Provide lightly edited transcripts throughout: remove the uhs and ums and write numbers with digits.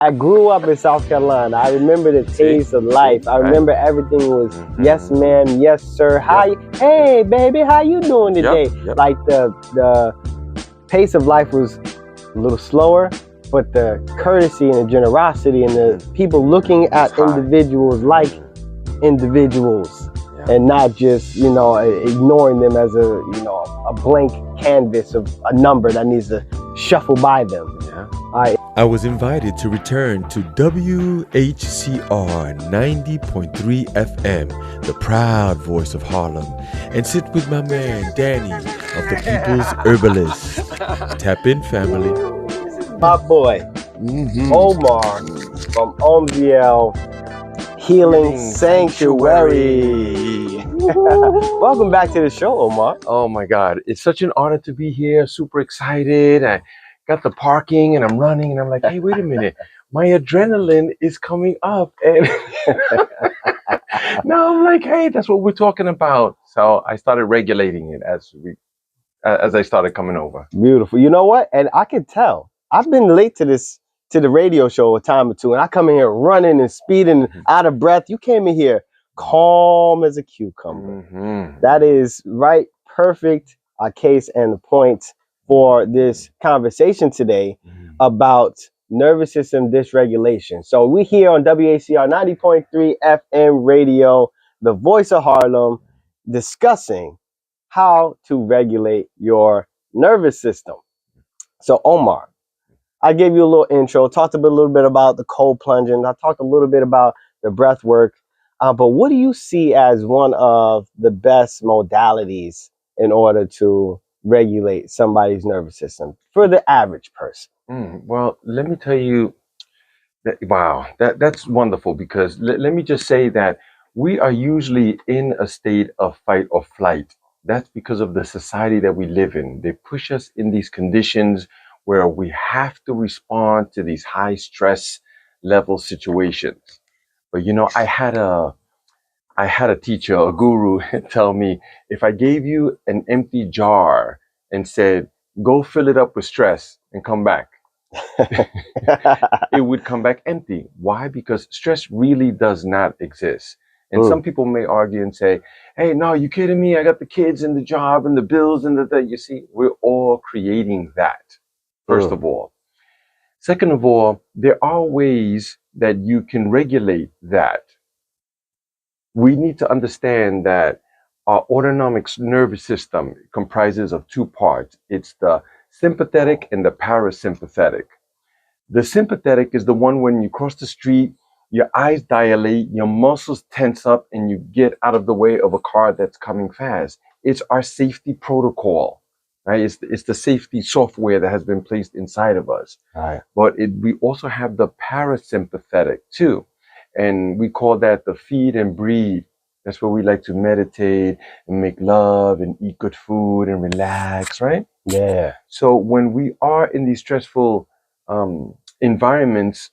I grew up in South Carolina. I remember the taste of life. I remember everything was yes, ma'am, yes, sir. Hey, baby, how you doing today? Like the pace of life was a little slower, but the courtesy and the generosity and the people looking at individuals like individuals and not just, ignoring them as a blank canvas of a number that needs to shuffle by them. I was invited to return to WHCR 90.3 FM, the proud voice of Harlem, and sit with my man Danny of the People's Herbalist. Tap in, family. My boy, Omar from Omziel Healing Sanctuary. Welcome back to the show, Omar. Oh my God, it's such an honor to be here. Super excited. I got the parking and I'm running and I'm like, hey, wait a minute, my adrenaline is coming up. And now I'm like, hey, that's what we're talking about. So I started regulating it as I started coming over. Beautiful. You know what? And I can tell. I've been late to the radio show a time or two, and I come in here running and speeding, out of breath. You came in here calm as a cucumber. That is right, perfect case and the point for this conversation today about nervous system dysregulation. So we're here on WHCR 90.3 FM radio, the Voice of Harlem, discussing how to regulate your nervous system. So Omar, I gave you a little intro, talked a little bit about the cold plunging. I talked a little bit about the breath work. But what do you see as one of the best modalities in order to regulate somebody's nervous system for the average person? Well, let me tell you, that's wonderful, because let me just say that we are usually in a state of fight or flight. That's because of the society that we live in. They push us in these conditions where we have to respond to these high stress level situations. But I had a teacher, a guru, tell me, if I gave you an empty jar and said, go fill it up with stress and come back, it would come back empty. Why? Because stress really does not exist. And some people may argue and say, hey, no, you kidding me? I got the kids and the job and the bills and the you see, we're all creating that, first of all. Second of all, there are ways that you can regulate that. We need to understand that our autonomic nervous system comprises of two parts. It's the sympathetic and the parasympathetic. The sympathetic is the one when you cross the street, your eyes dilate, your muscles tense up, and you get out of the way of a car that's coming fast. It's our safety protocol, right? It's the safety software that has been placed inside of us. Right. But we also have the parasympathetic too. And we call that the feed and breathe. That's where we like to meditate and make love and eat good food and relax, right? Yeah. So when we are in these stressful environments,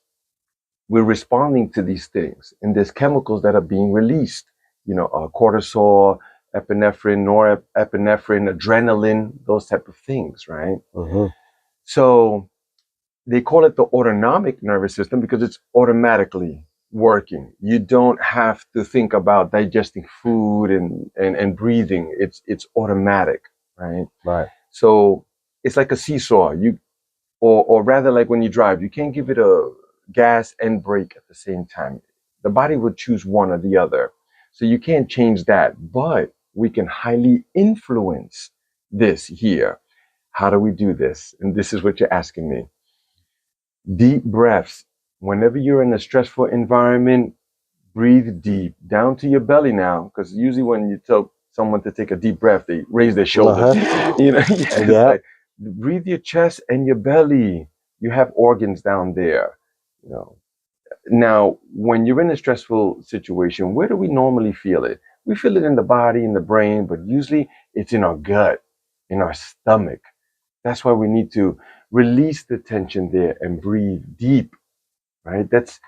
we're responding to these things. And there's chemicals that are being released, cortisol, epinephrine, norepinephrine, adrenaline, those type of things, right? So they call it the autonomic nervous system because it's automatically working. You don't have to think about digesting food and breathing. It's automatic, right? Right. So it's like a seesaw. Or rather, like when you drive, you can't give it a gas and brake at the same time. The body would choose one or the other. So you can't change that, but we can highly influence this here. How do we do this? And this is what you're asking me. Deep breaths. Whenever you're in a stressful environment, breathe deep down to your belly now, because usually when you tell someone to take a deep breath, they raise their shoulders. Like, breathe your chest and your belly. You have organs down there. Now, when you're in a stressful situation, where do we normally feel it? We feel it in the body, in the brain, but usually it's in our gut, in our stomach. That's why we need to release the tension there and breathe deep, right? That's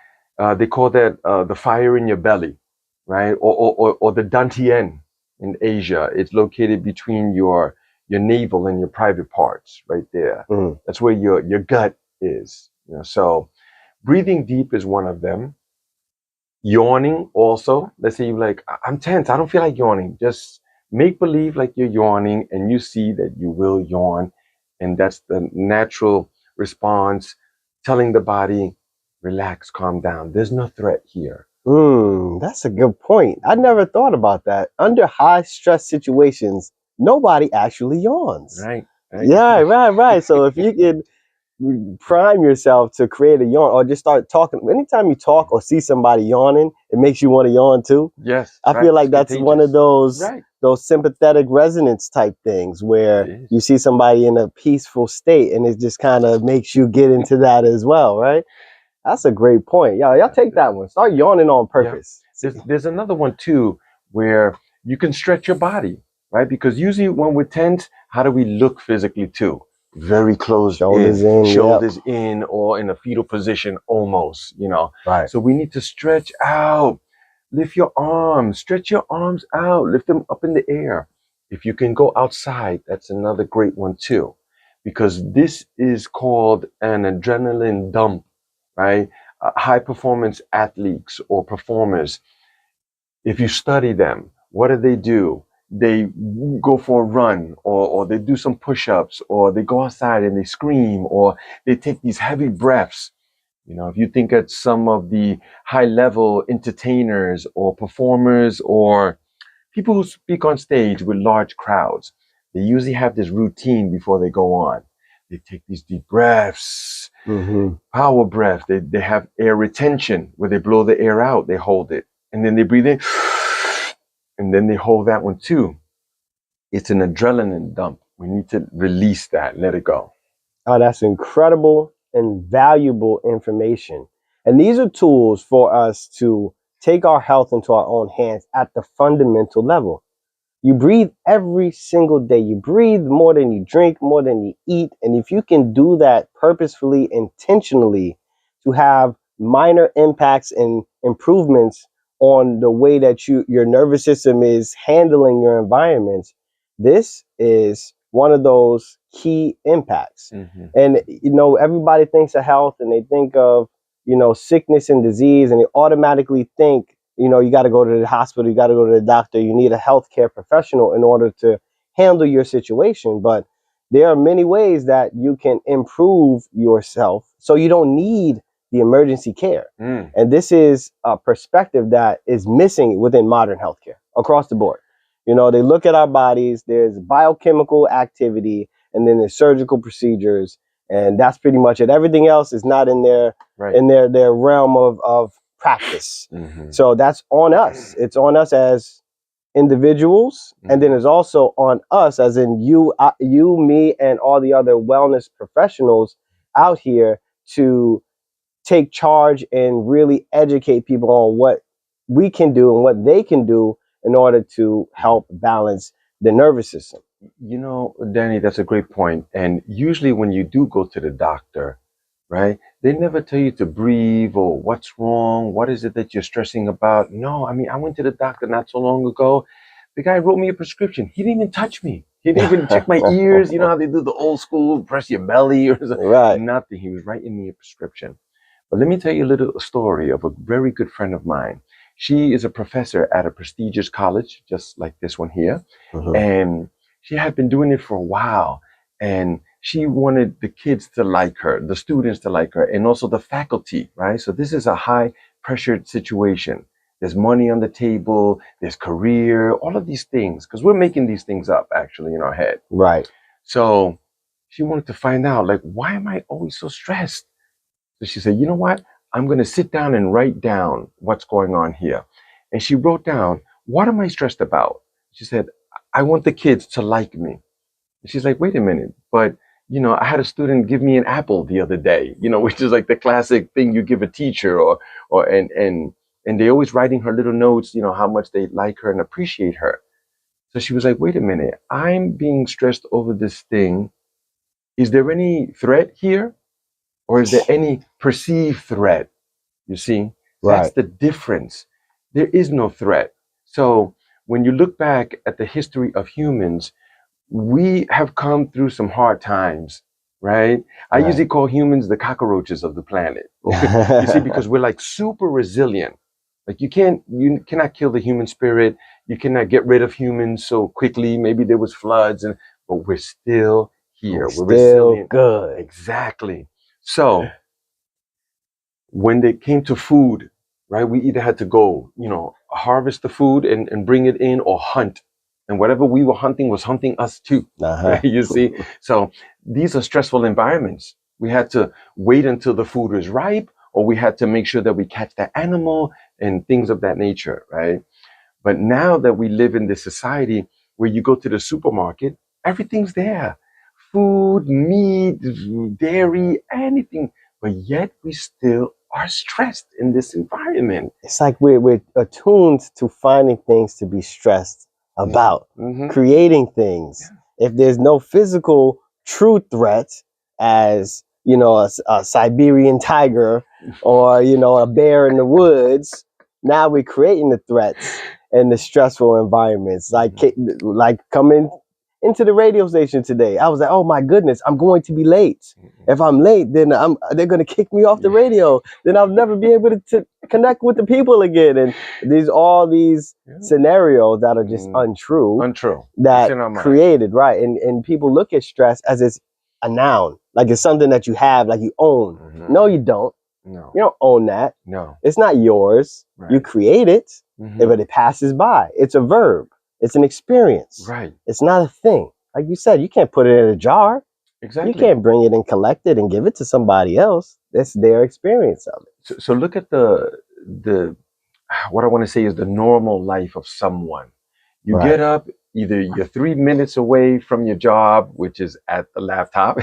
they call that the fire in your belly, right? Or the dantian in Asia. It's located between your navel and your private parts, right there. That's where your gut is. So Breathing deep is one of them. Yawning also. Let's say you're like, I'm tense. I don't feel like yawning. Just make believe like you're yawning and you see that you will yawn. And that's the natural response, telling the body, relax, calm down. There's no threat here. That's a good point. I never thought about that. Under high stress situations, nobody actually yawns. Right. Yeah, right. So if you can prime yourself to create a yawn or just start talking. Anytime you talk or see somebody yawning, it makes you want to yawn too. Yes. I feel like that's one of those Right. those sympathetic resonance type things where you see somebody in a peaceful state and it just kind of makes you get into that as well, right? That's a great point. Y'all take that one. Start yawning on purpose. Yeah. There's another one too where you can stretch your body, right? Because usually when we're tense, how do we look physically too? Very closed Shoulders in, or in a fetal position almost, Right. So we need to stretch out. Lift your arms, stretch your arms out, lift them up in the air. If you can go outside, that's another great one too, because this is called an adrenaline dump, right? High performance athletes or performers, if you study them, what do? They go for a run, or they do some push-ups, or they go outside and they scream, or they take these heavy breaths. If you think at some of the high-level entertainers or performers or people who speak on stage with large crowds, they usually have this routine before they go on. They take these deep breaths, power breath. They have air retention where they blow the air out, they hold it, and then they breathe in, and then they hold that one too. It's an adrenaline dump. We need to release that, let it go. Oh, that's incredible and valuable information. And these are tools for us to take our health into our own hands at the fundamental level. You breathe every single day. You breathe more than you drink, more than you eat. And if you can do that purposefully, intentionally, to have minor impacts and improvements on the way that your nervous system is handling your environments, this is one of those key impacts. And, everybody thinks of health and they think of, sickness and disease, and they automatically think, you got to go to the hospital, you got to go to the doctor, you need a healthcare professional in order to handle your situation. But there are many ways that you can improve yourself so you don't need the emergency care. And this is a perspective that is missing within modern healthcare across the board. They look at our bodies, there's biochemical activity, and then there's surgical procedures, and that's pretty much it. Everything else is not in their their realm of practice. So that's on us. It's on us as individuals, and then it's also on us as in you, me, and all the other wellness professionals out here to take charge and really educate people on what we can do and what they can do in order to help balance the nervous system. Danny, that's a great point. And usually when you do go to the doctor, right, they never tell you to breathe or what's wrong, what is it that you're stressing about. No, I went to the doctor not so long ago. The guy wrote me a prescription. He didn't even touch me. He didn't even check my ears. You know how they do the old school, press your belly or something. Right. Nothing. He was writing me a prescription. But let me tell you a little story of a very good friend of mine. She is a professor at a prestigious college, just like this one here. And she had been doing it for a while. And she wanted the kids to like her, the students to like her, and also the faculty, right? So this is a high pressured situation. There's money on the table, there's career, all of these things, because we're making these things up actually in our head. Right. So she wanted to find out, like, why am I always so stressed? So she said, you know what? I'm going to sit down and write down what's going on here. And she wrote down, what am I stressed about? She said, I want the kids to like me. And she's like, wait a minute, but I had a student give me an apple the other day, which is like the classic thing you give a teacher, and they always writing her little notes, how much they like her and appreciate her. So she was like, wait a minute, I'm being stressed over this thing. Is there any threat here? Or is there any perceived threat? You see, that's the difference. There is no threat. So when you look back at the history of humans, we have come through some hard times. right? I Right. usually call humans the cockroaches of the planet. You see, because we're like super resilient. Like you cannot kill the human spirit. You cannot get rid of humans so quickly. Maybe there was floods, but we're still here. We're We're still resilient. good. Exactly. So when they came to food, right, we either had to go, harvest the food and bring it in, or hunt. And whatever we were hunting was hunting us too, right? You see? So these are stressful environments. We had to wait until the food was ripe, or we had to make sure that we catch that animal and things of that nature, right? But now that we live in this society where you go to the supermarket, everything's there. Food, meat, dairy, anything. But yet we still are stressed in this environment. It's like we're attuned to finding things to be stressed about, creating things. Yeah. If there's no physical true threat, as a Siberian tiger or a bear in the woods, now we're creating the threats and the stressful environments. Like coming into the radio station today, I was like, oh my goodness, I'm going to be late. If I'm late, then they're going to kick me off the radio. Then I'll never be able to connect with the people again. And all these scenarios that are just untrue that created, right? And people look at stress as it's a noun, like it's something that you have, like you own. No, you don't. No, you don't own that. No, it's not yours. Right. You create it, but it passes by. It's a verb. It's an experience. Right. It's not a thing. Like you said, you can't put it in a jar. Exactly. You can't bring it and collect it and give it to somebody else. That's their experience of it. So look at the what I want to say is the normal life of someone. You get up, either you're 3 minutes away from your job, which is at the laptop,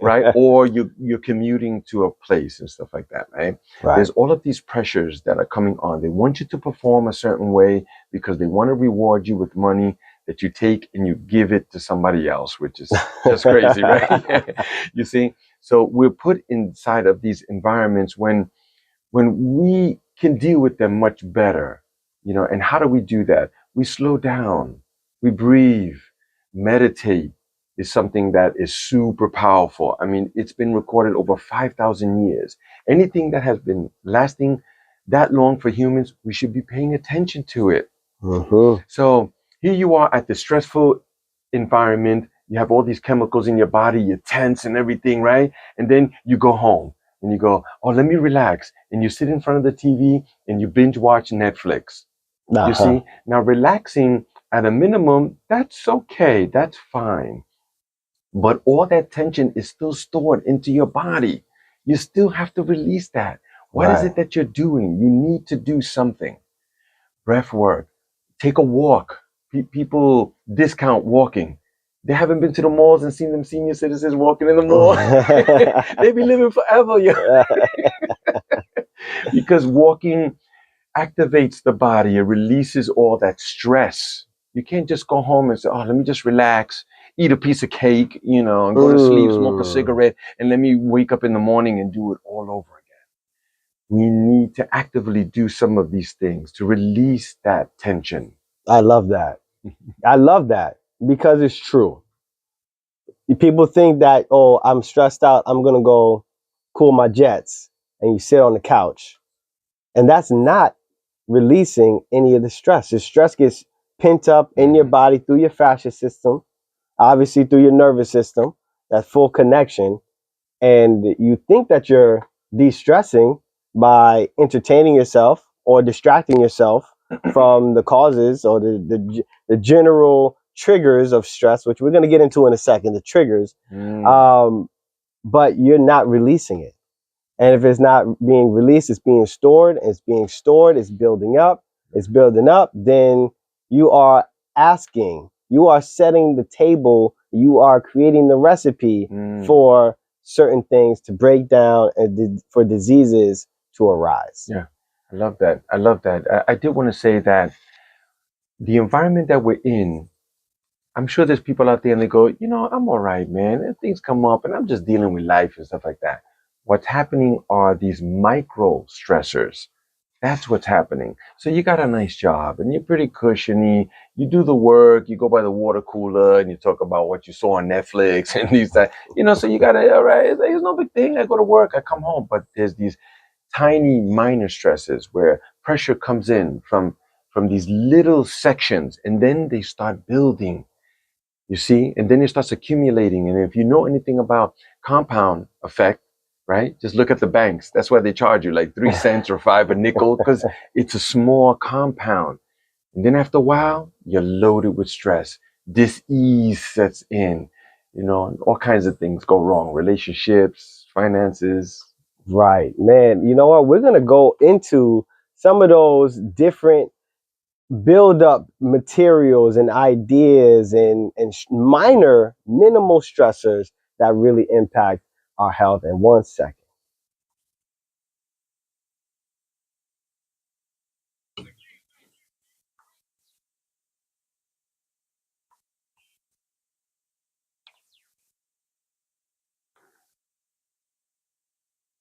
right? Or you're commuting to a place and stuff like that, right? There's all of these pressures that are coming on. They want you to perform a certain way because they want to reward you with money that you take and you give it to somebody else, which is just crazy, right? You see? So we're put inside of these environments when we can deal with them much better, and how do we do that? We slow down, we breathe, meditate is something that is super powerful. I mean, it's been recorded over 5,000 years. Anything that has been lasting that long for humans, we should be paying attention to it. So here you are at the stressful environment. You have all these chemicals in your body, you're tense and everything, right? And then you go home and you go, oh, let me relax. And you sit in front of the TV and you binge watch Netflix. You see, now relaxing at a minimum, that's okay, that's fine. But all that tension is still stored into your body. You still have to release that. What is it that you're doing? You need to do something. Breath work, take a walk. People discount walking. They haven't been to the malls and seen them senior citizens walking in the mall. They be living forever, because walking activates the body. It releases all that stress. You can't just go home and say, oh, let me just relax, eat a piece of cake, and go to sleep, smoke a cigarette, and let me wake up in the morning and do it all over again. We need to actively do some of these things to release that tension. I love that. I love that because it's true. People think that, oh, I'm stressed out, I'm going to go cool my jets, and you sit on the couch. And that's not releasing any of the stress. The stress gets pent up in your body through your fascia system, obviously through your nervous system, that full connection. And you think that you're de-stressing by entertaining yourself or distracting yourself from the causes or the general triggers of stress, which we're going to get into in a second, the triggers. But you're not releasing it. And if it's not being released, it's being stored. It's being stored. It's building up. It's building up. Then you are asking. You are setting the table. You are creating the recipe for certain things to break down and for diseases to arise. Yeah, I love that. I love that. I did want to say that the environment that we're in, I'm sure there's people out there and they go, I'm all right, man. And things come up and I'm just dealing with life and stuff like that. What's happening are these micro stressors That's what's happening. So you got a nice job and you're pretty cushiony. You do the work, you go by the water cooler and you talk about what you saw on Netflix and these that, so you got to, all right, it's no big thing. I go to work, I come home, but there's these tiny minor stresses where pressure comes in from these little sections and then they start building, you see, and then it starts accumulating. And if you know anything about compound effect, right, just look at the banks. That's why they charge you like 3 cents or 5 a nickel, because it's a small compound. And then after a while, you're loaded with stress. Dis-ease sets in, and all kinds of things go wrong. Relationships, finances. Right, man. You know what? We're going to go into some of those different build up materials and ideas and minor minimal stressors that really impact our health in 1 second.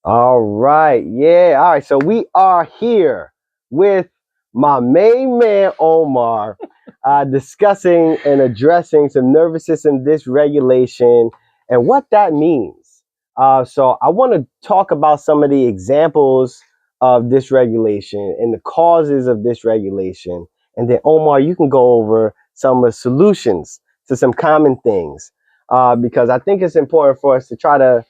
All right. Yeah. All right. So we are here with my main man, Omar, discussing and addressing some nervous system dysregulation and what that means. So I want to talk about some of the examples of dysregulation and the causes of dysregulation. And then, Omar, you can go over some of the solutions to some common things, because I think it's important for us to try to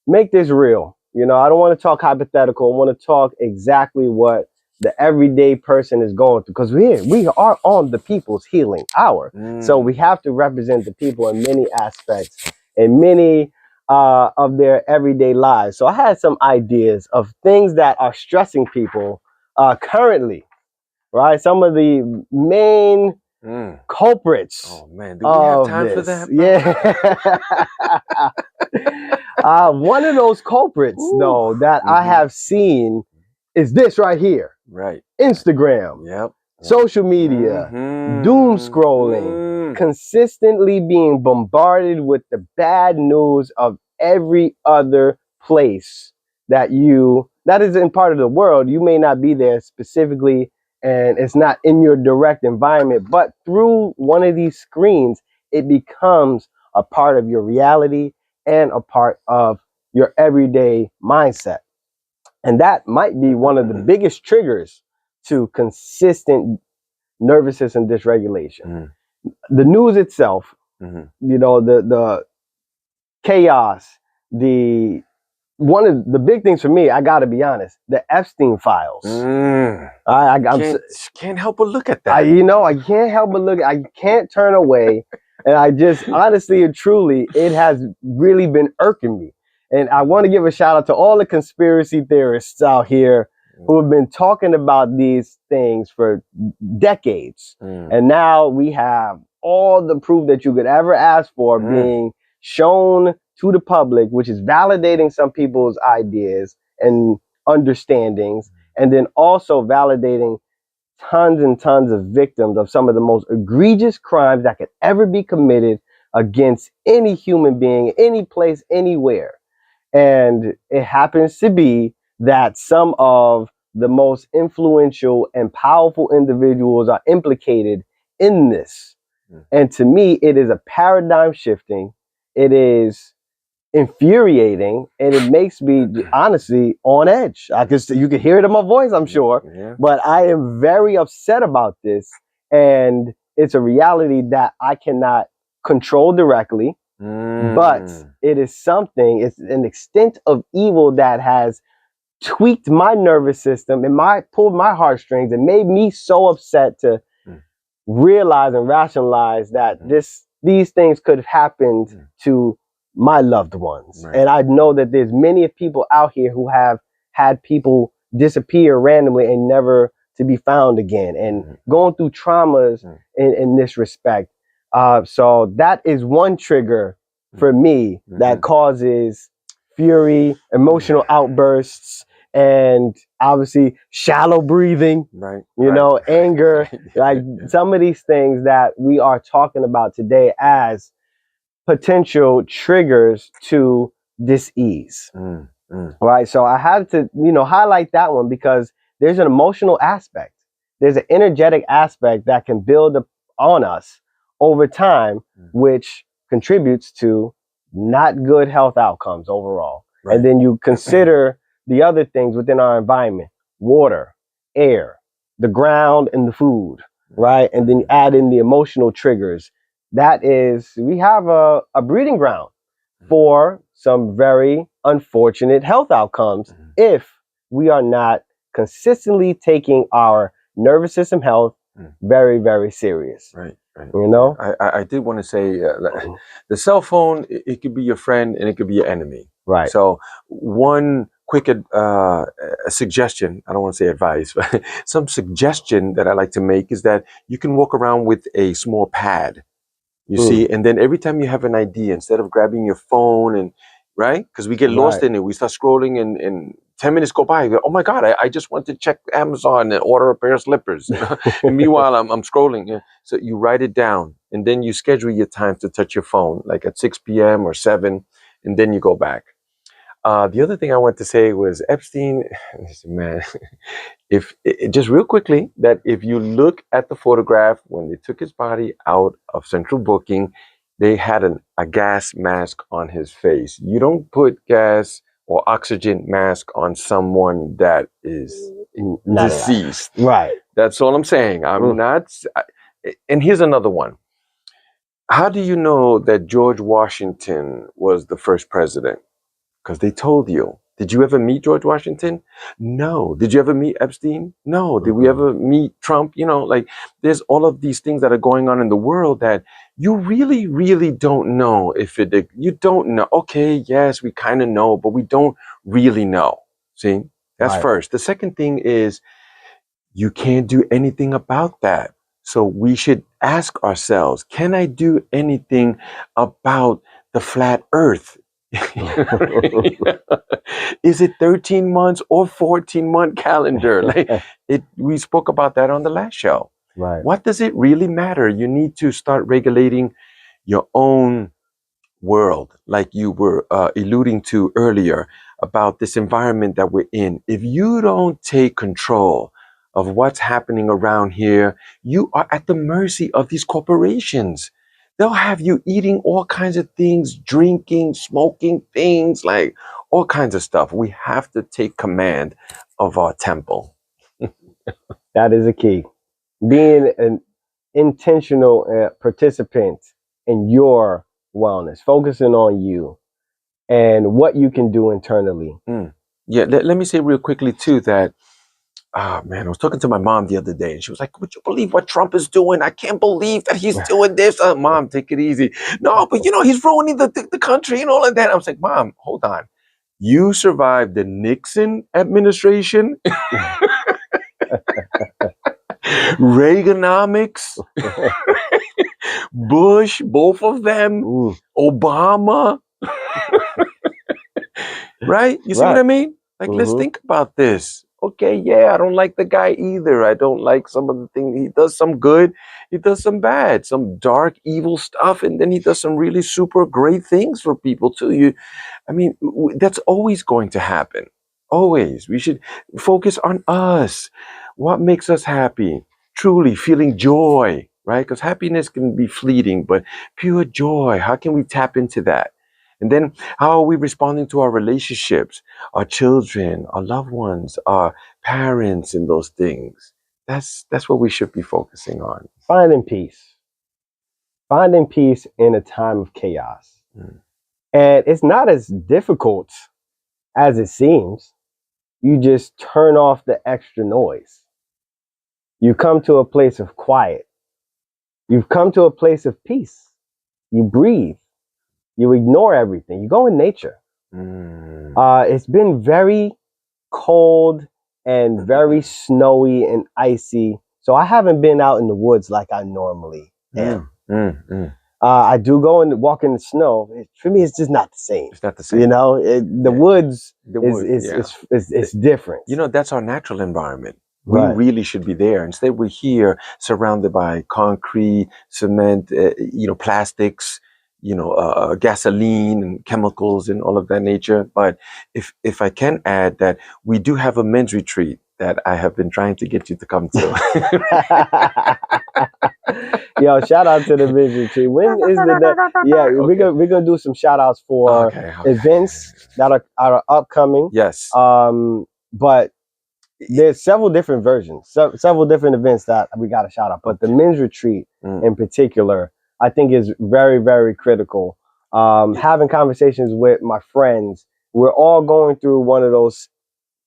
make this real. I don't want to talk hypothetical. I want to talk exactly what the everyday person is going through, because we are on the people's healing hour. So we have to represent the people in many aspects and many of their everyday lives. So I had some ideas of things that are stressing people currently, right? Some of the main culprits. Oh man, do we have time for that? Yeah. One of those culprits, though, that I have seen is this right here. Right. Instagram. Yep. Social media. Doom scrolling. Consistently being bombarded with the bad news of every other place that is in part of the world. You may not be there specifically, and it's not in your direct environment, but through one of these screens, it becomes a part of your reality and a part of your everyday mindset. And that might be one of the biggest triggers to consistent nervous system dysregulation. The news itself, the chaos, one of the big things for me, I got to be honest, the Epstein files. I can't help but look at that. I can't help but look. I can't turn away. And I just, honestly and truly, it has really been irking me. And I want to give a shout out to all the conspiracy theorists out here who have been talking about these things for decades. And now we have all the proof that you could ever ask for being shown to the public, which is validating some people's ideas and understandings, and then also validating tons and tons of victims of some of the most egregious crimes that could ever be committed against any human being, any place, anywhere. And it happens to be that some of the most influential and powerful individuals are implicated in this. And to me, it is a paradigm shifting. It is infuriating, and it makes me honestly on edge. You can hear it in my voice, I'm sure, but I am very upset about this, and it's a reality that I cannot control directly, but it is something, it's an extent of evil that has tweaked my nervous system and pulled my heartstrings and made me so upset to realize and rationalize that these things could have happened to my loved ones. And I know that there's many people out here who have had people disappear randomly and never to be found again, and going through traumas in this respect. So that is one trigger for me that causes fury, emotional outbursts, and obviously shallow breathing, anger, like some of these things that we are talking about today as potential triggers to dis-ease. Right. So I had to, highlight that one because there's an emotional aspect. There's an energetic aspect that can build on us over time, which contributes to not good health outcomes overall. Right. And then you consider the other things within our environment: water, air, the ground, and the food, right? And then you add in the emotional triggers. That is, we have a breeding ground for some very unfortunate health outcomes if we are not consistently taking our nervous system health very, very serious. Right. Right. You know, I did want to say the cell phone, it could be your friend and it could be your enemy. Right. So one quick suggestion, I don't want to say advice, but some suggestion that I like to make is that you can walk around with a small pad, you see, and then every time you have an idea, instead of grabbing your phone and right, because we get lost in it, we start scrolling and 10 minutes go by. Oh my God, I just want to check Amazon and order a pair of slippers. And meanwhile, I'm scrolling. Yeah. So you write it down and then you schedule your time to touch your phone, like at 6 p.m. or 7, and then you go back. The other thing I want to say was Epstein, man, just real quickly, that if you look at the photograph when they took his body out of central booking, they had a gas mask on his face. You don't put gas or oxygen mask on someone that is deceased. Right. That's all I'm saying. I'm not. And here's another one. How do you know that George Washington was the first president? Because they told you. Did you ever meet George Washington? No. Did you ever meet Epstein? No. Did we ever meet Trump? You know, like there's all of these things that are going on in the world that you really, really don't know if you don't know. Okay, yes, we kind of know, but we don't really know. See, that's first. The second thing is you can't do anything about that. So we should ask ourselves, can I do anything about the flat earth? Is it 13 months or 14-month calendar? Like we spoke about that on the last show. Right. What does it really matter? You need to start regulating your own world, like you were alluding to earlier about this environment that we're in. If you don't take control of what's happening around here, you are at the mercy of these corporations. They'll have you eating all kinds of things, drinking, smoking things, like all kinds of stuff. We have to take command of our temple. That is a key. Being an intentional participant in your wellness, focusing on you and what you can do internally. Yeah, let me say real quickly too that man, I was talking to my mom the other day and she was like, would you believe what Trump is doing? I can't believe that he's doing this. Mom, take it easy. No, but he's ruining the country and all of that. I was like, Mom, hold on. You survived the Nixon administration, Reaganomics, Bush, both of them, Obama. Right? You see what I mean? Like, let's think about this. Okay, yeah, I don't like the guy either. I don't like some of the things. He does some good, he does some bad, some dark, evil stuff, and then he does some really super great things for people too. That's always going to happen. Always. We should focus on us. What makes us happy? Truly feeling joy, right? Because happiness can be fleeting, but pure joy, how can we tap into that? And then how are we responding to our relationships, our children, our loved ones, our parents, and those things? That's what we should be focusing on. Finding peace. Finding peace in a time of chaos. And it's not as difficult as it seems. You just turn off the extra noise. You come to a place of quiet. You've come to a place of peace. You breathe. You ignore everything. You go in nature. It's been very cold and very snowy and icy. So I haven't been out in the woods like I normally am. I do go and walk in the snow. For me, it's just not the same. It's not the same. The woods is different. That's our natural environment. We really should be there. Instead, we're here surrounded by concrete, cement, plastics, gasoline and chemicals and all of that nature. But if I can add that we do have a men's retreat that I have been trying to get you to come to. Yo, shout out to the men's retreat. When is yeah, Okay. we're gonna do some shout outs for Okay. events that are upcoming. Yes. But there's several different versions, several different events that we got to shout out. But the men's retreat in particular, I think is very, very critical. Having conversations with my friends, we're all going through one of those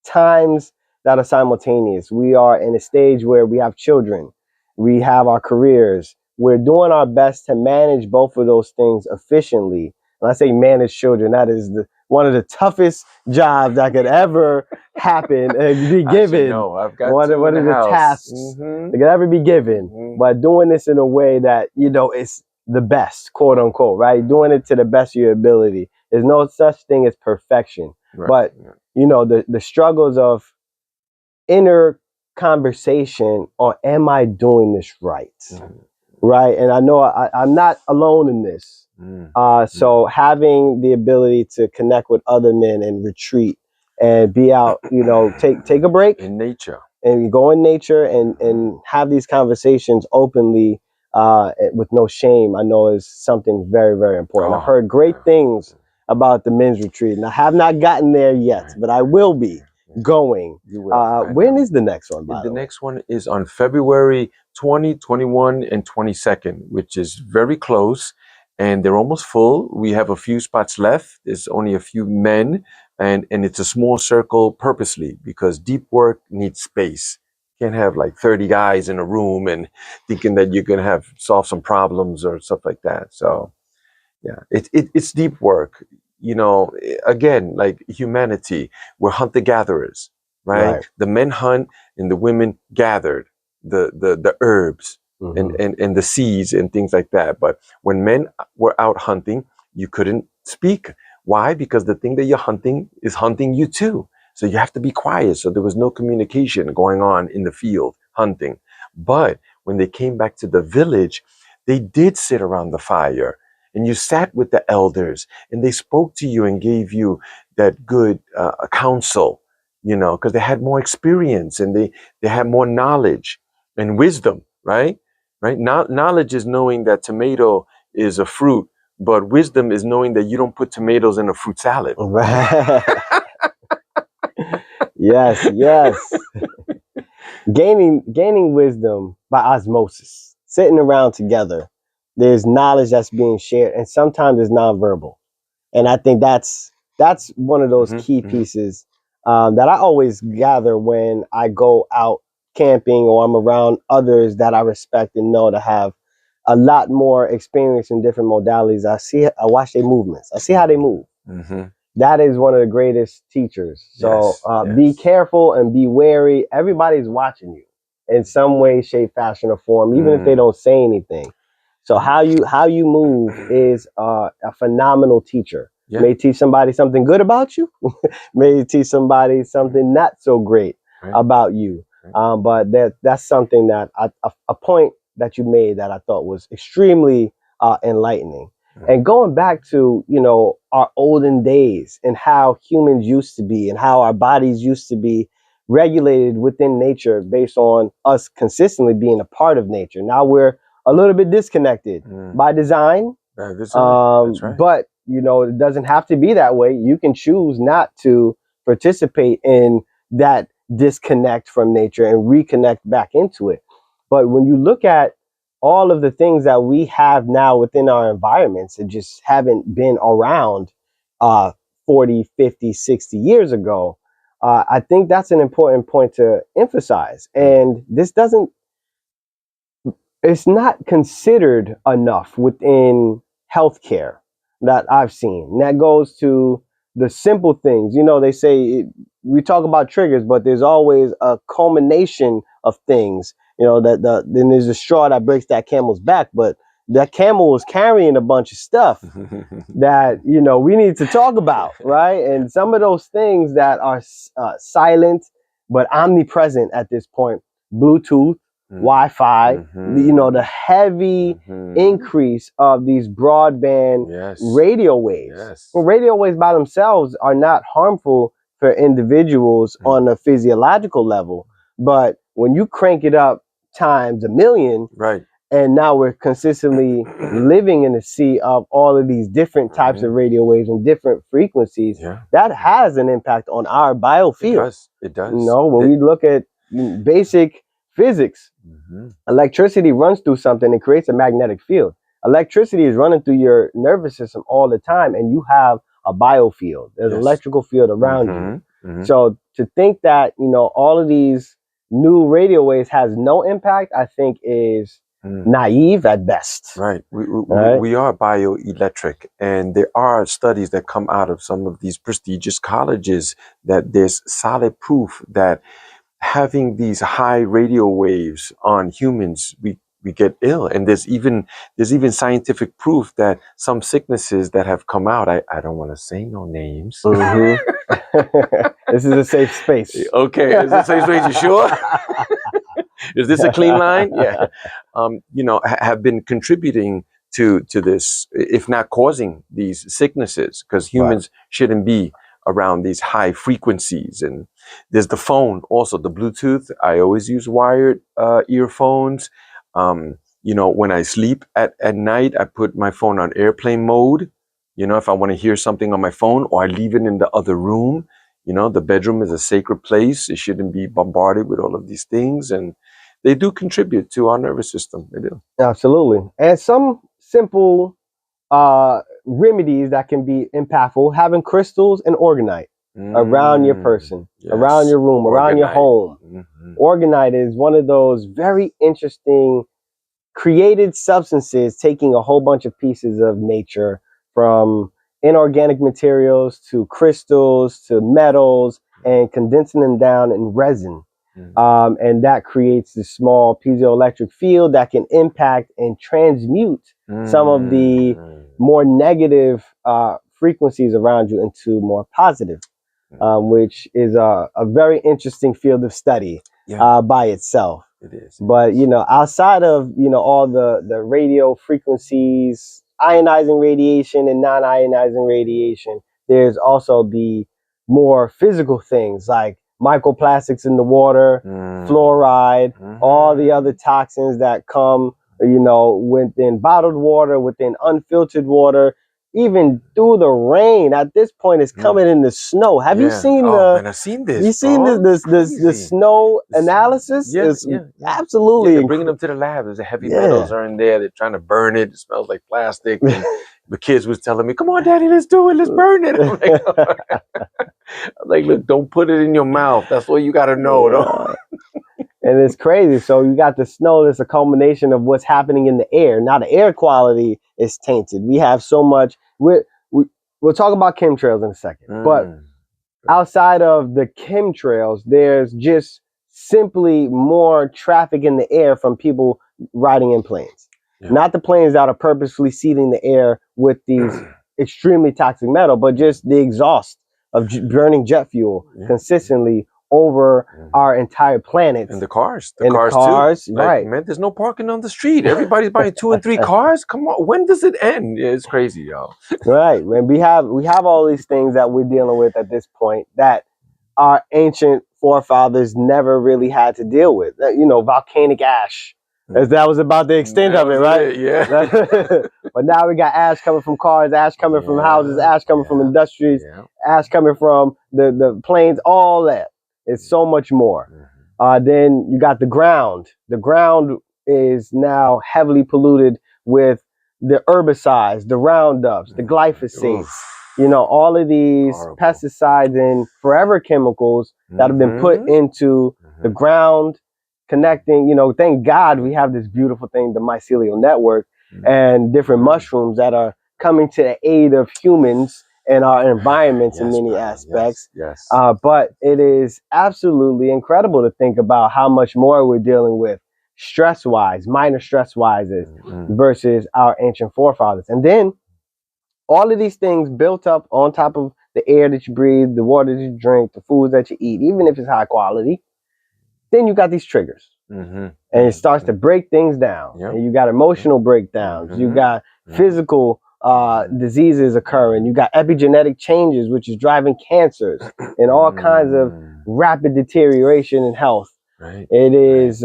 times that are simultaneous. We are in a stage where we have children, we have our careers. We're doing our best to manage both of those things efficiently. When I say manage children, that is one of the toughest jobs that could ever happen and be given. I've got one of the tasks that could ever be given. But doing this in a way that, is the best, quote unquote, right? Doing it to the best of your ability. There's no such thing as perfection. Right. But the struggles of inner conversation on, am I doing this right? Right. And I know I'm not alone in this. So having the ability to connect with other men and retreat and be out, take a break in nature and go in nature and have these conversations openly with no shame, I know is something very, very important. I've heard great things about the men's retreat, and I have not gotten there yet, but I will be going. You will. When is the next one? The next one is on February 20, 21, and 22nd, which is very close, and they're almost full. We have a few spots left. There's only a few men, and it's a small circle purposely because deep work needs space. You can't have like 30 guys in a room and thinking that you're going to solve some problems or stuff like that. So yeah, it's deep work. Again, like humanity, we're hunter-gatherers, right? The men hunt and the women gathered the herbs and the seeds and things like that. But when men were out hunting, you couldn't speak. Why? Because the thing that you're hunting is hunting you too. So you have to be quiet. So there was no communication going on in the field hunting. But when they came back to the village, they did sit around the fire. And you sat with the elders and they spoke to you and gave you that good counsel, because they had more experience and they had more knowledge and wisdom, right? Right? Knowledge is knowing that tomato is a fruit, but wisdom is knowing that you don't put tomatoes in a fruit salad. Yes. Gaining wisdom by osmosis, sitting around together. There's knowledge that's being shared, and sometimes it's nonverbal. And I think that's one of those key pieces that I always gather when I go out camping or I'm around others that I respect and know to have a lot more experience in different modalities. I watch their movements. I see how they move. That is one of the greatest teachers. So be careful and be wary. Everybody's watching you in some way, shape, fashion, or form, even if they don't say anything. So how you move is a phenomenal teacher. May teach somebody something good about you. May teach somebody something not so great about you. But that's something that a point that you made that I thought was extremely enlightening. And going back to, our olden days and how humans used to be and how our bodies used to be regulated within nature based on us consistently being a part of nature. Now we're a little bit disconnected by design. That's right. But, it doesn't have to be that way. You can choose not to participate in that disconnect from nature and reconnect back into it. But when you look at all of the things that we have now within our environments that just haven't been around 40, 50, 60 years ago, I think that's an important point to emphasize. And it's not considered enough within healthcare that I've seen. And that goes to the simple things. They say we talk about triggers, but there's always a culmination of things. Then there's a straw that breaks that camel's back, but that camel was carrying a bunch of stuff that, we need to talk about, right? And some of those things that are silent, but omnipresent at this point, Bluetooth, Wi-Fi, the heavy increase of these broadband radio waves. Well, radio waves by themselves are not harmful for individuals on a physiological level. But when you crank it up times a million, Right. and now we're consistently living in a sea of all of these different types of radio waves and different frequencies, that has an impact on our biofield. It does. You know, when we look at basic physics, electricity runs through something and creates a magnetic field. Electricity is running through your nervous system all the time, and you have a biofield. There's an electrical field around you. So to think that, you know, all of these new radio waves has no impact, I think is naive at best. Right. We are bioelectric, and there are studies that come out of some of these prestigious colleges that there's solid proof that having these high radio waves on humans, we get ill. And there's even scientific proof that some sicknesses that have come out, I don't want to say no names. This is a safe space. Okay, is this a safe space? You sure? Is this a clean line? Yeah. You know, have been contributing to this, if not causing these sicknesses, because humans shouldn't be around these high frequencies. And there's the phone, also the Bluetooth. I always use wired earphones. You know, when I sleep at night, I put my phone on airplane mode. You know, if I want to hear something on my phone, or I leave it in the other room. You know, the bedroom is a sacred place. It shouldn't be bombarded with all of these things. And they do contribute to our nervous system. They do. Absolutely. And some simple remedies that can be impactful, having crystals and organite around your person, around your room, around your home. Organite is one of those very interesting created substances, taking a whole bunch of pieces of nature, from inorganic materials to crystals to metals, and condensing them down in resin. And that creates this small piezoelectric field that can impact and transmute some of the more negative frequencies around you into more positive, which is a very interesting field of study by itself. It is. But, you know, outside of, you know, all the radio frequencies, ionizing radiation and non-ionizing radiation, there's also the more physical things like microplastics in the water, fluoride, all the other toxins that come, you know, within bottled water, within unfiltered water, even through the rain. At this point, it's coming in the snow. Have you seen man, I've seen this. You seen the snow analysis? It's absolutely. They're bringing them to the lab. There's the heavy metals are in there. They're trying to burn it. It smells like plastic. And the kids was telling me, "Come on, Daddy, let's do it. Let's burn it." I'm like, look, don't put it in your mouth. That's what you got to know. And it's crazy. So you got the snow that's a culmination of what's happening in the air. Now the air quality is tainted. We have so much. We'll talk about chemtrails in a second. But outside of the chemtrails, there's just simply more traffic in the air from people riding in planes. Not the planes that are purposely seeding the air with these extremely toxic metal, but just the exhaust of burning jet fuel consistently over our entire planet. And the cars too. Right. Like, man, there's no parking on the street. Everybody's buying 2 and 3 cars. Come on, when does it end? Yeah, it's crazy, y'all. Right. And we have all these things that we're dealing with at this point that our ancient forefathers never really had to deal with. You know, volcanic ash. As that was about the extent of it, right? But now we got ash coming from cars, ash coming from houses, ash coming from industries, ash coming from the planes, all that. It's so much more. Then you got the ground. The ground is now heavily polluted with the herbicides, the Roundups, the glyphosates, you know, all of these pesticides and forever chemicals that have been put into the ground, connecting, you know, thank God we have this beautiful thing, the mycelial network, and different mushrooms that are coming to the aid of humans and our environments in many aspects. But it is absolutely incredible to think about how much more we're dealing with stress-wise, minor stress-wise versus our ancient forefathers. And then all of these things built up on top of the air that you breathe, the water that you drink, the foods that you eat, even if it's high quality, then you got these triggers. And it starts to break things down. And you got emotional breakdowns. You got physical diseases occurring. You got epigenetic changes, which is driving cancers and all kinds of rapid deterioration in health. Right. It is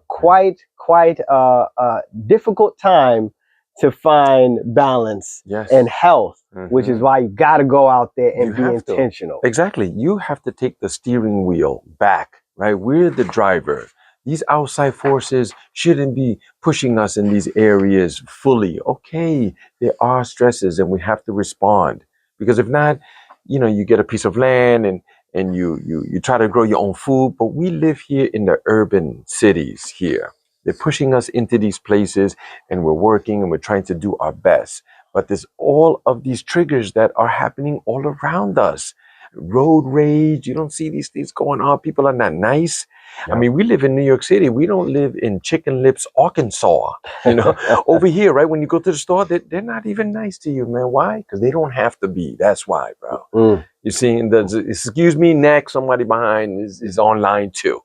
quite a difficult time to find balance and health, which is why you got to go out there and be intentional. Exactly. You have to take the steering wheel back, right? We're the driver. These outside forces shouldn't be pushing us in these areas fully. Okay, there are stresses and we have to respond. Because if not, you know, you get a piece of land and you try to grow your own food, but we live here in the urban cities here. They're pushing us into these places and we're working and we're trying to do our best. But there's all of these triggers that are happening all around us. Road rage, you don't see these things going on. People are not nice. Yep. I mean, we live in New York City. We don't live in Chicken Lips, Arkansas. You know, over here, right? When you go to the store, they're not even nice to you, man. Why? Because they don't have to be. That's why, bro. You see, excuse me, next, somebody behind is online too.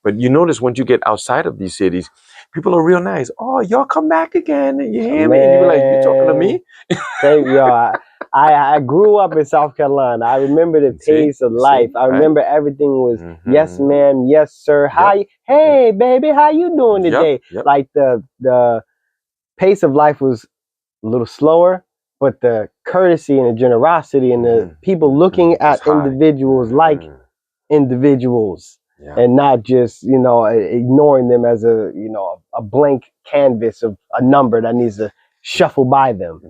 But you notice once you get outside of these cities, people are real nice. Oh, y'all come back again. You hear me? And you be like, you talking to me? Yo, I grew up in South Carolina. I remember the pace of life. I remember everything was yes, ma'am, yes, sir. Hi, hey, baby, how you doing today? Like the pace of life was a little slower, but the courtesy and the generosity and the people looking at individuals like individuals. And not just, you know, ignoring them as a blank canvas of a number that needs to shuffle by them.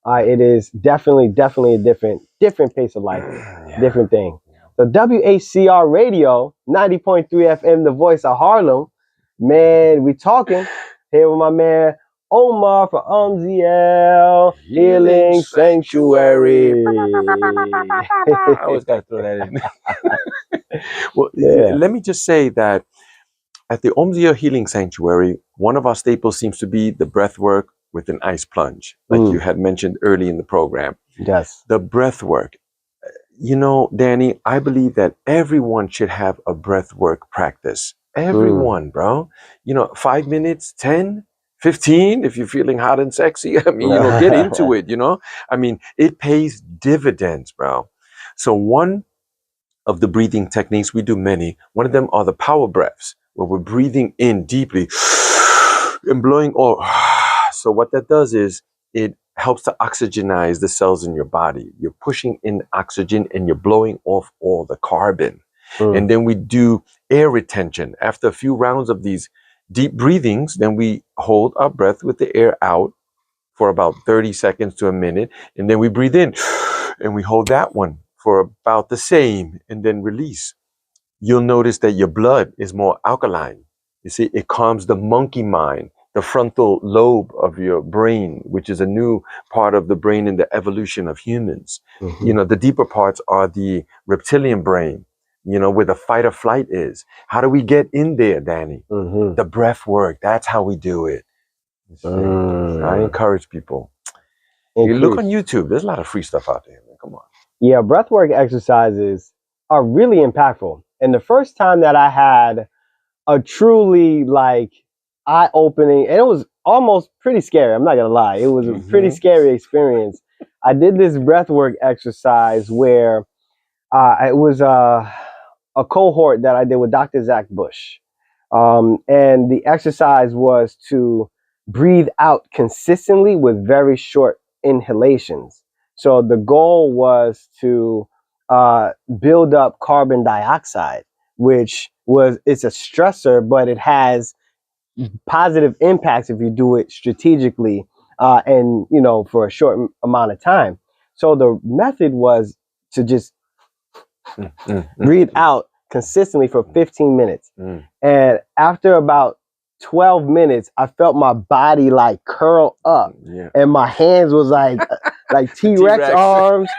It is definitely a different pace of life, different thing. So WHCR Radio 90.3 FM, the Voice of Harlem. Man, we talking here with my man Omar from Omziel Healing Sanctuary. I always got to throw that in. Well, let me just say that at the Omziel Healing Sanctuary, one of our staples seems to be the breath work with an ice plunge, like you had mentioned early in the program. Yes. The breath work. You know, Danny, I believe that everyone should have a breath work practice. Everyone, bro. You know, 5 minutes, 10, 15, if you're feeling hot and sexy. I mean, you know, get into it, you know. I mean, it pays dividends, bro. So one of the breathing techniques, we do many. One of them are the power breaths, where we're breathing in deeply and blowing off. So what that does is it helps to oxygenize the cells in your body. You're pushing in oxygen and you're blowing off all the carbon. And then we do air retention. After a few rounds of these deep breathings, then we hold our breath with the air out for about 30 seconds to a minute. And then we breathe in and we hold that one for about the same and then release. You'll notice that your blood is more alkaline. You see, it calms the monkey mind, the frontal lobe of your brain, which is a new part of the brain in the evolution of humans. You know, the deeper parts are the reptilian brain, you know, where the fight or flight is. How do we get in there, Danny? The breath work. That's how we do it. I encourage people. You look on YouTube. There's a lot of free stuff out there, man. Come on. Yeah, breathwork exercises are really impactful. And the first time that I had a truly like eye-opening, and it was almost pretty scary. I'm not gonna lie, it was a pretty scary experience. I did this breathwork exercise where it was a cohort that I did with Dr. Zach Bush, and the exercise was to breathe out consistently with very short inhalations. So the goal was to build up carbon dioxide, which it's a stressor, but it has positive impacts if you do it strategically and, you know, for a short amount of time. So the method was to just breathe out consistently for 15 minutes. And after about 12 minutes, I felt my body like curl up and my hands was like T-Rex arms.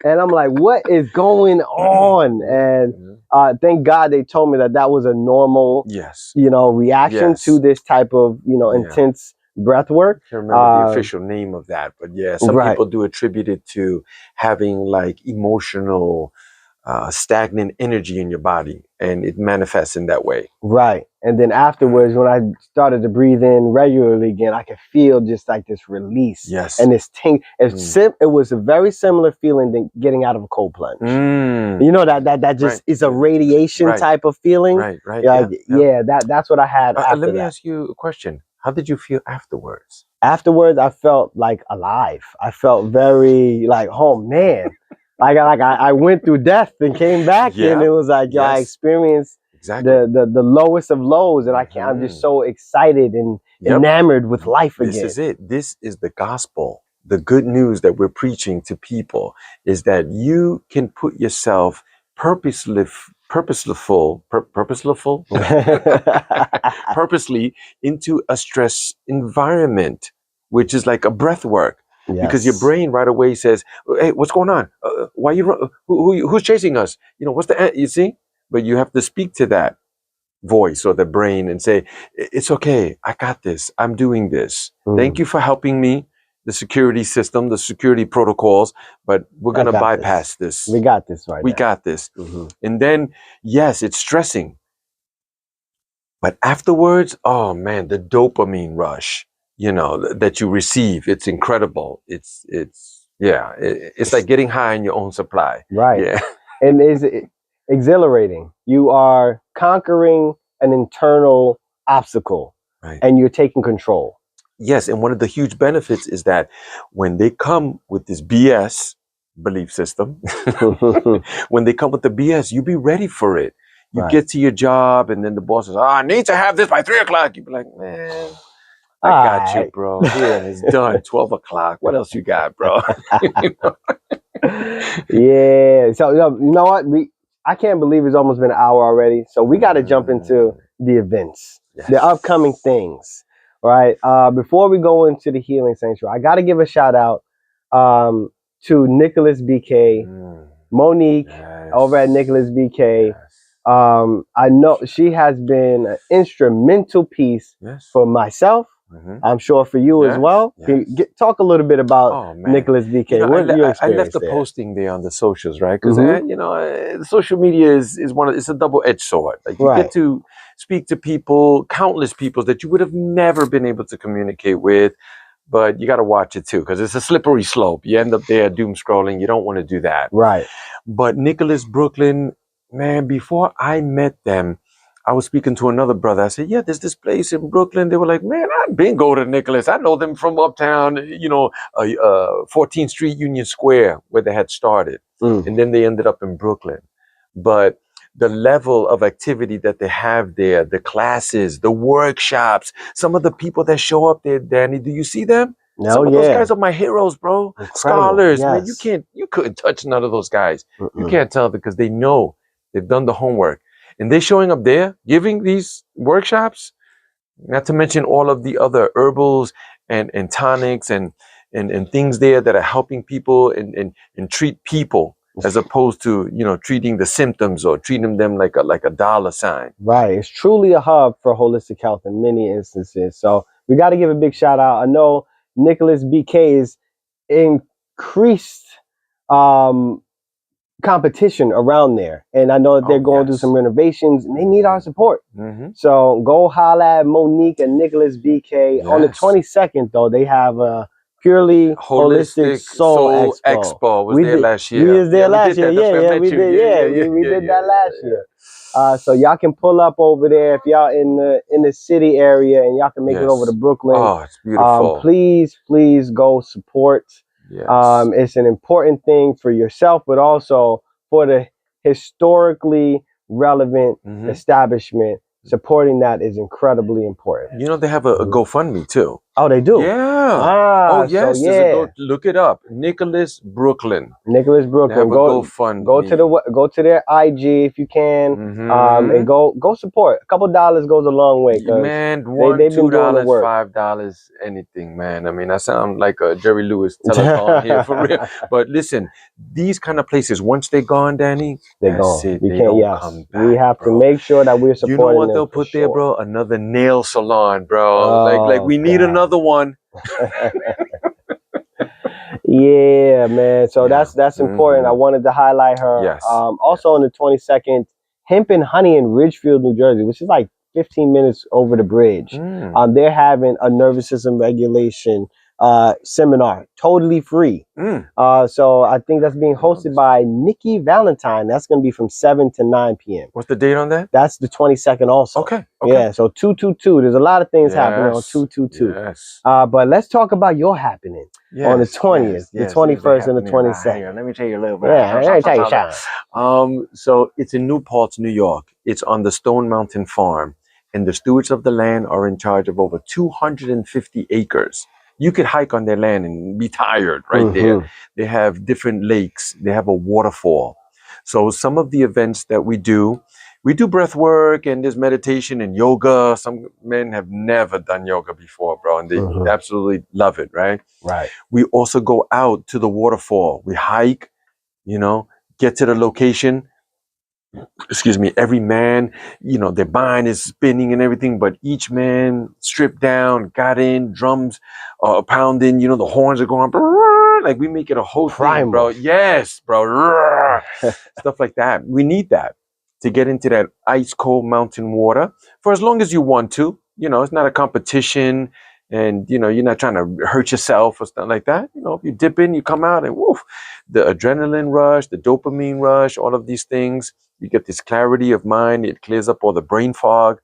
And I'm like, what is going on? And thank God they told me that was a normal, you know, reaction to this type of, you know, intense breath work. I can't remember the official name of that, but yeah, some people do attribute it to having like emotional stagnant energy in your body, and it manifests in that way. Right. And then afterwards, when I started to breathe in regularly again, I could feel just like this release. Yes. And this it was a very similar feeling than getting out of a cold plunge. You know, that just is a radiation type of feeling. Right. Yeah, that's what I had after let me that. ask you a question. How did you feel afterwards? Afterwards, I felt like alive. I felt very like, oh man. I went through death and came back, and it was like I experienced the lowest of lows, and I'm just so excited and enamored with life again. This is it. This is the gospel. The good news that we're preaching to people is that you can put yourself purposely into a stress environment, which is like a breath work. Yes. Because your brain right away says, "Hey, what's going on? Why you run? Who's chasing us? You know, what's the you see?" But you have to speak to that voice or the brain and say, "It's okay. I got this. I'm doing this. Thank you for helping me. The security system, the security protocols, but we're gonna bypass this. We got this right. We got this." And then, yes, it's stressing, but afterwards, oh man, the dopamine rush. You know, that you receive, it's incredible. It's like getting high in your own supply. Right. Yeah. And it's exhilarating. You are conquering an internal obstacle, and you're taking control. Yes, and one of the huge benefits is that when they come with this BS belief system, when they come with the BS, you be ready for it. You get to your job, and then the boss says, I need to have this by 3 o'clock. You be like, man, I got you, bro. Yeah, it's done. 12 o'clock. What else you got, bro? Yeah. So you know what? I can't believe it's almost been an hour already. So we got to jump into the events, the upcoming things, right? Before we go into the Healing Sanctuary, I got to give a shout out to Nicholas BK, Monique over at Nicholas BK. I know she has been an instrumental piece for myself. I'm sure for you as well. Can you talk a little bit about Nicholas BK? You know, what your experience I left the posting there on the socials, right? Because you know, social media is it's a double-edged sword. Like you get to speak to people, countless people that you would have never been able to communicate with, but you got to watch it too because it's a slippery slope. You end up there doom scrolling. You don't want to do that, right? But Nicholas Brooklyn, man, before I met them, I was speaking to another brother. I said, yeah, there's this place in Brooklyn. They were like, man, I've been going to Nicholas. I know them from uptown, you know, 14th Street, Union Square, where they had started. And then they ended up in Brooklyn. But the level of activity that they have there, the classes, the workshops, some of the people that show up there, Danny, do you see them? Some of those guys are my heroes, bro. Incredible. Scholars, man, you couldn't touch none of those guys. You can't tell because they know they've done the homework. And they're showing up there, giving these workshops, not to mention all of the other herbals and tonics and things there that are helping people and treat people as opposed to, you know, treating the symptoms or treating them like a dollar sign. Right. It's truly a hub for holistic health in many instances. So we got to give a big shout out. I know Nicholas BK is increased competition around there, and I know that they're going through some renovations and they need our support. So go holla at Monique and Nicholas BK. On the 22nd though, they have a purely holistic soul expo. Was there last year. We was there last year. We did that last year. So y'all can pull up over there if y'all in the city area and y'all can make it over to Brooklyn. Oh, it's beautiful. Please go support. It's an important thing for yourself, but also for the historically relevant establishment. Supporting that is incredibly important. You know, they have a GoFundMe too. Oh, they do? Yeah. Oh, yes. So look it up. Nicholas Brooklyn. Nicholas Brooklyn. Go GoFundMe. Go to their IG if you can, and go support. A couple dollars goes a long way. Man, $1, $2, $5, anything, man. I mean, I sound like a Jerry Lewis telethon here for real. But listen, these kind of places, once they're gone, Danny, they're gone. It. You they can't. don't come back, we have bro. to make sure that we're supporting. You know what they'll put there, bro? Another nail salon, bro. Like we need another one. Yeah, man. So Yeah. that's important. I wanted to highlight her. Yes. Also on the 22nd, Hemp and Honey in Ridgefield, New Jersey, which is like 15 minutes over the bridge. They're having a nervous system regulation seminar, totally free. So I think that's being hosted by Nikki Valentine. That's going to be from 7 to 9 p.m. What's the date on that? That's the 22nd also. Okay. Yeah, so 222. There's a lot of things happening on Yes. 222. Yes. But let's talk about your happening on the 20th, the 21st, and the 22nd. Let me tell you a little bit. Yeah, let me tell you something. So it's in New Paltz, New York. It's on the Stone Mountain Farm, and the stewards of the land are in charge of over 250 acres. You could hike on their land and be tired right there. They have different lakes. They have a waterfall. So some of the events that we do breath work and there's meditation and yoga. Some men have never done yoga before, bro, and they absolutely love it, right? Right. We also go out to the waterfall. We hike, get to the location. Excuse me, every man, their mind is spinning and everything, but each man stripped down, got in, drums pounding, the horns are going, like we make it a whole thing, bro. Yes, bro. Stuff like that. We need that to get into that ice cold mountain water for as long as you want to. It's not a competition. And, you're not trying to hurt yourself or stuff like that. If you dip in, you come out and woof, the adrenaline rush, the dopamine rush, all of these things, you get this clarity of mind. It clears up all the brain fog.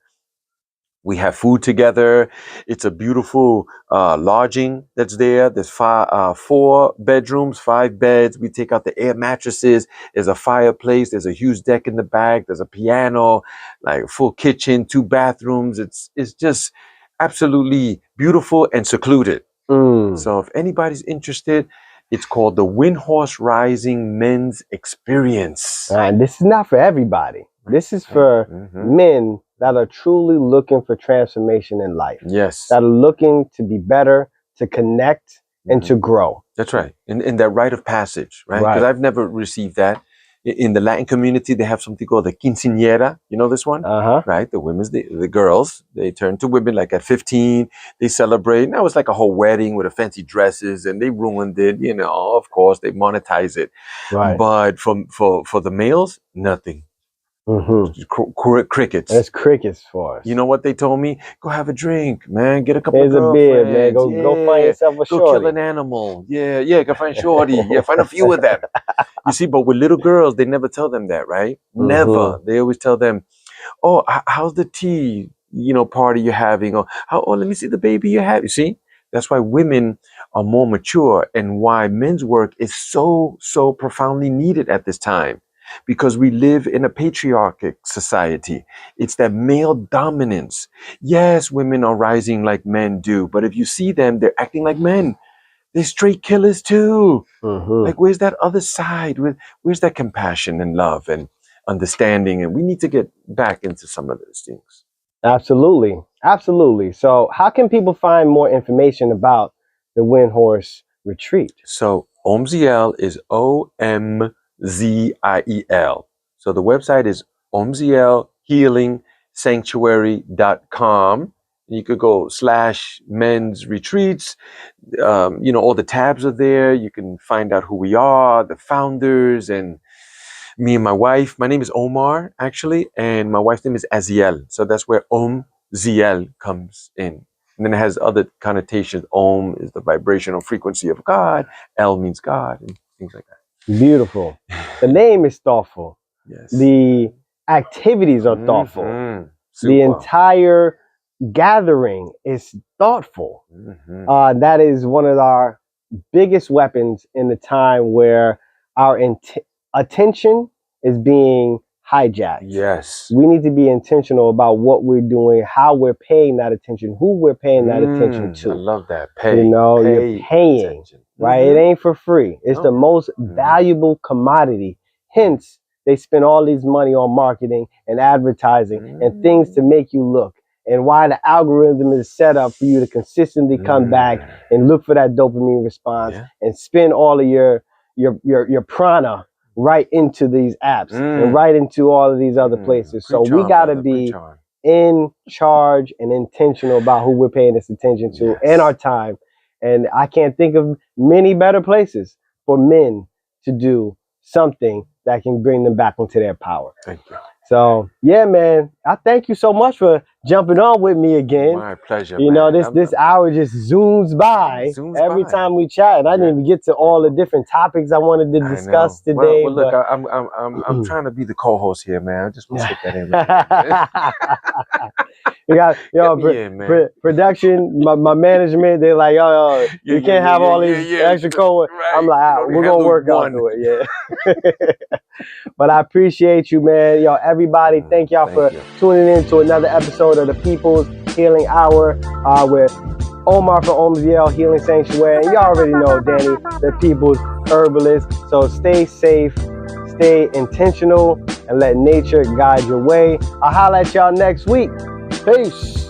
We have food together. It's a beautiful lodging that's there. There's 4 bedrooms, 5 beds. We take out the air mattresses. There's a fireplace. There's a huge deck in the back. There's a piano, like a full kitchen, 2 bathrooms. It's just absolutely beautiful and secluded. So if anybody's interested, it's called the Windhorse Rising Men's Experience. And this is not for everybody. This is for men that are truly looking for transformation in life. Yes. That are looking to be better, to connect, and to grow. That's right. In that rite of passage, right? Because I've never received that. In the Latin community, they have something called the quinceañera. You know this one? Right? The girls, they turn to women like at 15. They celebrate. Now it's like a whole wedding with the fancy dresses, and they ruined it. Of course, they monetize it. Right. But for the males, nothing. Crickets. That's crickets for us. You know what they told me? Go have a drink, man. Get a couple Here's of girlfriends. a beer, man. Go find yourself a shorty. Go kill an animal. Yeah. Go find shorty. Yeah, find a few of them. You see, but with little girls, they never tell them that, right? Never. They always tell them, "Oh, how's the tea? Party you're having? Or let me see the baby you have." You see, that's why women are more mature, and why men's work is so profoundly needed at this time. Because we live in a patriarchic society. It's that male dominance. Yes, women are rising like men do, but if you see them, they're acting like men. They're straight killers too. Like, where's that other side? Where's that compassion and love and understanding? And we need to get back into some of those things. Absolutely. So how can people find more information about the Windhorse Retreat? So Omziel is OMZIEL. So the website is omzielhealingsanctuary.com. You could go /men's retreats. All the tabs are there. You can find out who we are, the founders, and me and my wife. My name is Omar, actually, and my wife's name is Aziel. So that's where Omziel comes in. And then it has other connotations. Om is the vibrational frequency of God. El means God, and things like that. Beautiful. The name is thoughtful. Yes. The activities are thoughtful. The entire gathering is thoughtful. That is one of our biggest weapons in the time where our attention is being hijacked. Yes. We need to be intentional about what we're doing, how we're paying that attention, who we're paying that attention to. I love that. Pay. You're paying, attention. Right? It ain't for free. It's the most valuable commodity. Hence, they spend all this money on marketing and advertising and things to make you look. And why the algorithm is set up for you to consistently come back and look for that dopamine response and spend all of your prana right into these apps and right into all of these other places. So we got to be in charge and intentional about who we're paying this attention to and our time. And I can't think of many better places for men to do something that can bring them back into their power. Thank you. So yeah, man, I thank you so much for jumping on with me again. My pleasure. You know, this hour just zooms by every time we chat, and I didn't even get to all the different topics I wanted to discuss today. Well, look, I'm trying to be the co-host here, man. I just want to stick that in. You got production, my management. They're like, yo, you can't have all these extra co-hosts. Right. I'm like, we're gonna work out to it, yeah. But I appreciate you, man. Yo, everybody, thank y'all for tuning in to another episode of the People's Healing Hour with Omar from Omziel Healing Sanctuary. And y'all already know Danny, the People's Herbalist. So stay safe, stay intentional, and let nature guide your way. I'll holler at y'all next week. Peace.